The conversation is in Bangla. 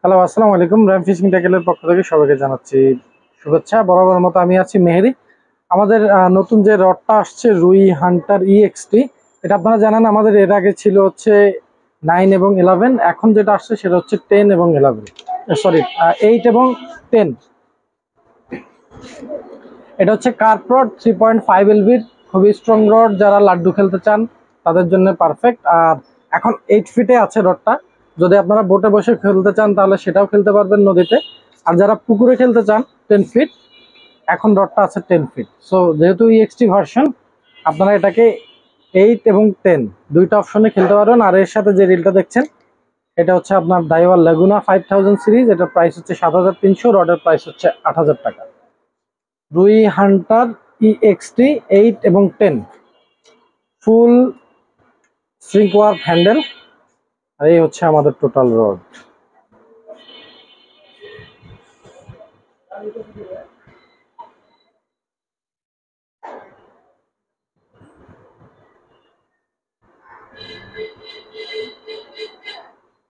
হ্যালো, আসসালামু আলাইকুম। র্যাম ফিশিং ট্যাকেলের পক্ষ থেকে সবাইকে জানাচ্ছি শুভেচ্ছা। বরাবর মতো আমি আছি মেহেদি। আমাদের নতুন যে রডটা আসছে রুই হান্টার EXT, এটা আপনারা জানেন আমাদের এর আগে ছিল হচ্ছে 9 এবং 11। এখন যেটা আসছে সেটা হচ্ছে 10 এবং 11, সরি 8 এবং 10। এটা হচ্ছে কার্প রড 3.5 LB, খুবই স্ট্রং রড। যারা লাড্ডু খেলতে চান তাদের জন্য পারফেক্ট। আর এখন 8 ফিটে আছে রডটা। যদি আপনারা বোটে বসে খেলতে চান তাহলে সেটাও খেলতে পারবেন নদীতে। আর যারা পুকুরে খেলতে চান 10 ফিট, এখন রডটা আছে 10 ফিট। সো যেহেতু EXT ভার্সন, আপনারা এটাকে 8 এবং 10 দুইটা অপশনে খেলতে পারবেন। আর এর সাথে যে রিলটা দেখছেন এটা হচ্ছে আপনার ডাইওয়ার লেগুনা 5000 সিরিজ। এটার প্রাইস হচ্ছে 7300, রডের প্রাইস হচ্ছে 8000 টাকা। রুই হান্টার EXT 8 এবং 10, ফুল সিঙ্ক ওয়ার্ক হ্যান্ডেল। আর এই হচ্ছে আমাদের টোটাল রড।